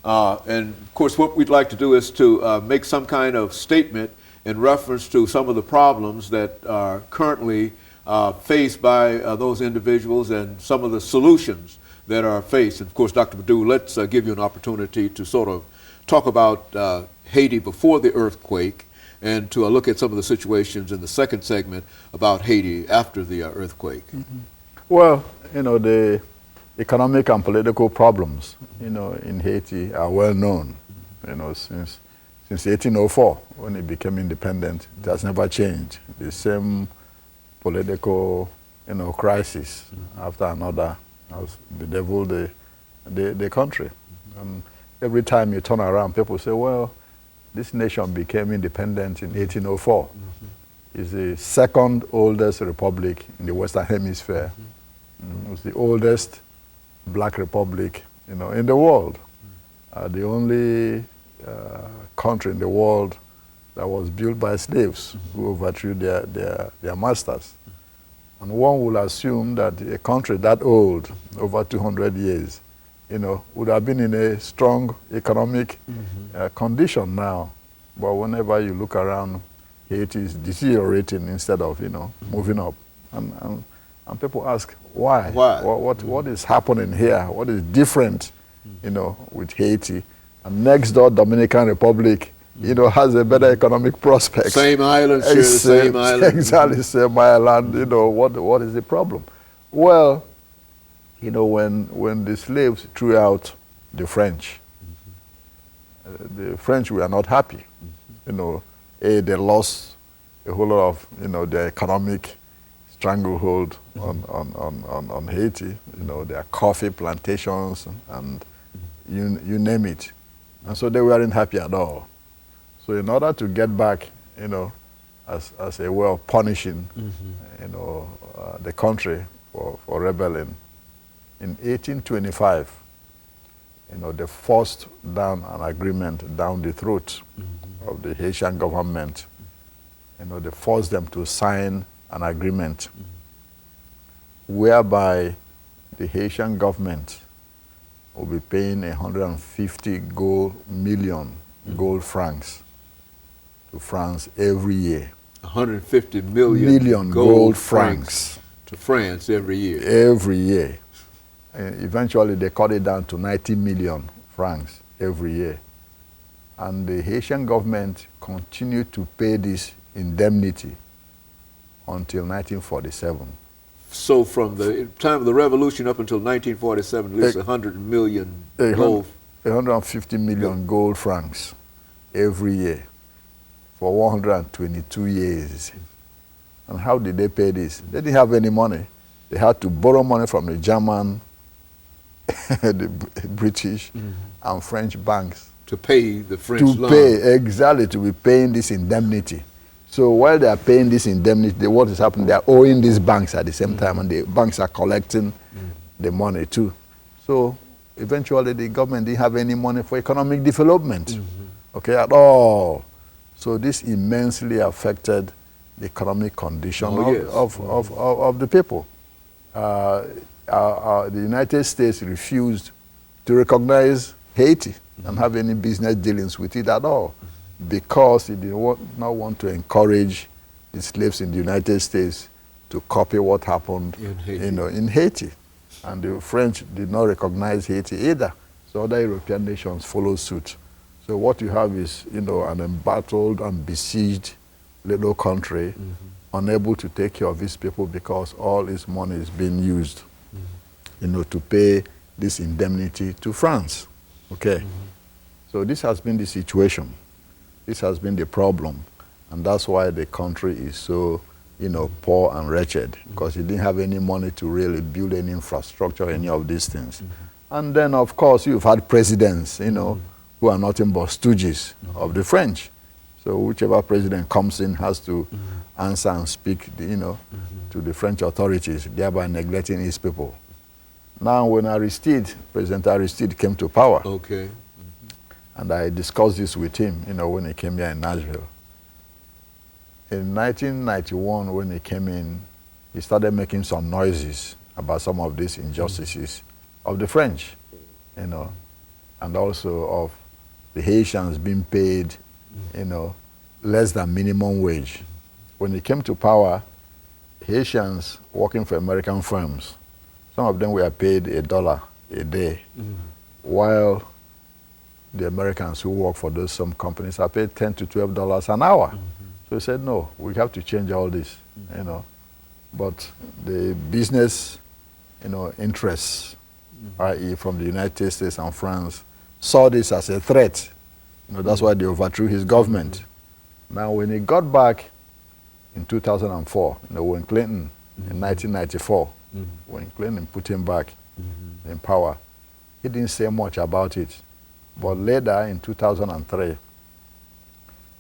And of course, what we'd like to do is to make some kind of statement in reference to some of the problems that are currently faced by those individuals and some of the solutions that are faced. And of course, Dr. LMadu, let's give you an opportunity to sort of talk about Haiti before the earthquake and to look at some of the situations in the second segment about Haiti after the earthquake. Mm-hmm. Well, the economic and political problems, in Haiti are well known, since 1804 when it became independent. It has never changed. The same political, crisis after another has bedeviled the country. Every time you turn around, people say, well, this nation became independent in 1804. It's the second oldest republic in the Western Hemisphere. It's the oldest black republic, in the world. The only country in the world that was built by slaves who overthrew their masters. And one will assume that a country that old, over 200 years, would have been in a strong economic condition now. But whenever you look around, Haiti is deteriorating instead of, moving up. And people ask, why? What is happening here? What is different, with Haiti? And next door, Dominican Republic, has a better economic prospect. Same island, share the same island. Exactly, same island. What is the problem? Well, when the slaves threw out the French, the French were not happy. They lost a whole lot of, their economic stranglehold on Haiti. Their coffee plantations and you name it. And so they weren't happy at all. So in order to get back, as a way of punishing, the country for rebelling, in 1825, they forced down an agreement down the throat of the Haitian government. They forced them to sign an agreement whereby the Haitian government will be paying 150 million gold francs to France every year. 150 million gold francs to France every year. Every year. And eventually they cut it down to 90 million francs every year. And the Haitian government continued to pay this indemnity until 1947. So from the time of the revolution up until 1947, at least 100 million gold. 150 million gold francs every year for 122 years. And how did they pay this? They didn't have any money. They had to borrow money from the German, the British, and French banks. To pay the French loan. To be paying this indemnity. So while they are paying this indemnity, what is happening? They are owing these banks at the same time, and the banks are collecting the money too. So eventually the government didn't have any money for economic development, at all. So this immensely affected the economic condition of the people. The United States refused to recognize Haiti and have any business dealings with it at all, because it did not want to encourage the slaves in the United States to copy what happened in Haiti. And the French did not recognize Haiti either. So other European nations followed suit. So what you have is, an embattled and besieged little country, unable to take care of its people because all its money is being used, to pay this indemnity to France. Okay. So this has been the situation. This has been the problem. And that's why the country is so, poor and wretched, because it didn't have any money to really build any infrastructure, any of these things. And then, of course, you've had presidents, who are nothing but stooges of the French. So whichever president comes in has to answer and speak, to the French authorities, thereby neglecting his people. Now, when President Aristide came to power, and I discussed this with him, when he came here in Nashville. In 1991, when he came in, he started making some noises about some of these injustices of the French, and also of the Haitians being paid, less than minimum wage. When he came to power, Haitians working for American firms, some of them were paid $1 a day, while the Americans who work for those some companies are paid $10 to $12 an hour. So he said, no, we have to change all this, But the business, interests, i.e. from the United States and France, saw this as a threat. That's why they overthrew his government. Now, when he got back in 2004, when Clinton, in 1994, when Clinton put him back in power, he didn't say much about it. But later, in 2003,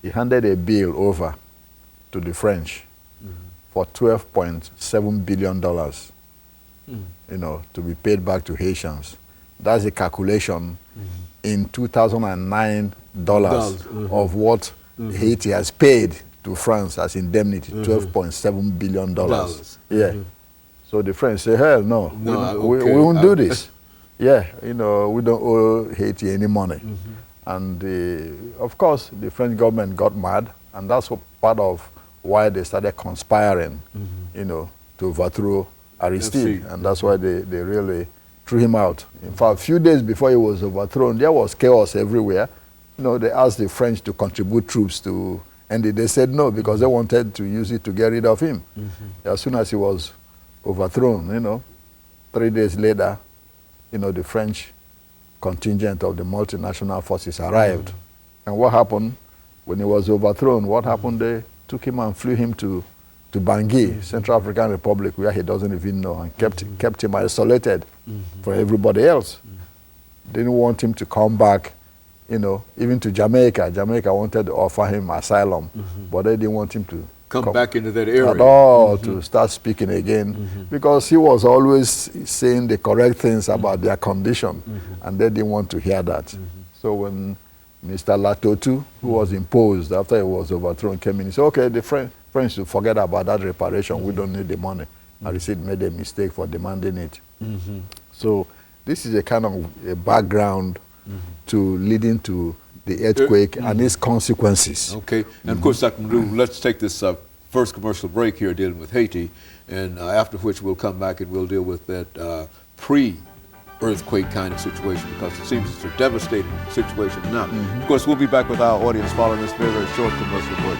he handed a bill over to the French for $12.7 billion, to be paid back to Haitians. That's a calculation in 2009 dollars of what Haiti has paid to France as indemnity, $12.7 billion. Yeah. So the French say, hell no, we won't do this. Yeah, we don't owe Haiti any money. And of course, the French government got mad, and that's part of why they started conspiring, to overthrow Aristide. And that's why they really threw him out. In fact, a few days before he was overthrown, there was chaos everywhere. They asked the French to contribute troops to, and they said no, because they wanted to use it to get rid of him. As soon as he was overthrown, 3 days later, the French contingent of the multinational forces arrived. And what happened when he was overthrown? What happened? They took him and flew him to Bangui, Central African Republic, where he doesn't even know, and kept him isolated from everybody else. Didn't want him to come back, even to Jamaica. Jamaica wanted to offer him asylum, but they didn't want him to come back into that area at all, to start speaking again, because he was always saying the correct things about their condition, and they didn't want to hear that. So when Mr. Latotu, who was imposed after he was overthrown, came in, he said, okay, the French should forget about that reparation, we don't need the money. Aristide made a mistake for demanding it. So this is a kind of a background to leading to the earthquake and its consequences. Okay, and of course, Dr. LMadu, let's take this first commercial break here dealing with Haiti, and after which we'll come back and we'll deal with that pre-earthquake kind of situation, because it seems it's a devastating situation now. Of course, we'll be back with our audience following this very, very short commercial break.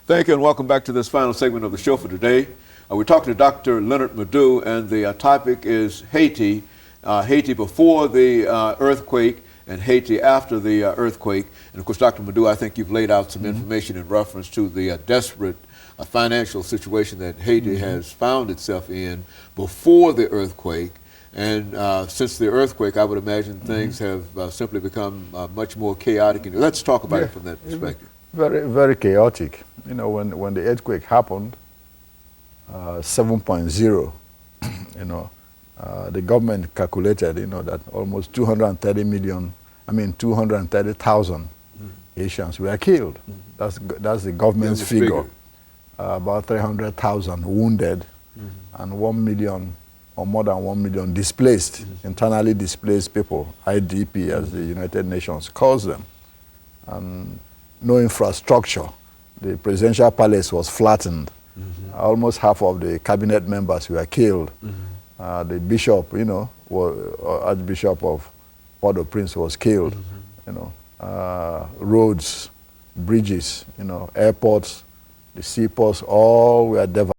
Thank you, and welcome back to this final segment of the show for today. We're talking to Dr. LMadu, and the topic is Haiti, Haiti before the earthquake and Haiti after the earthquake. And of course, Dr. LMadu, I think you've laid out some information in reference to the desperate financial situation that Haiti has found itself in before the earthquake. And since the earthquake, I would imagine things have simply become much more chaotic. And let's talk about it from that perspective. Very, very chaotic. You know, when the earthquake happened, 7.0, you know, the government calculated, you know, that almost 230,000 Haitians were killed. That's the government's figure. About 300,000 wounded and 1 million or more than 1 million displaced, internally displaced people, IDP as the United Nations calls them. And no infrastructure. The presidential palace was flattened. Almost half of the cabinet members were killed. The bishop, you know, Archbishop of Port-au-Prince was killed. You know, roads, bridges, you know, airports, the seaports, all were devastated.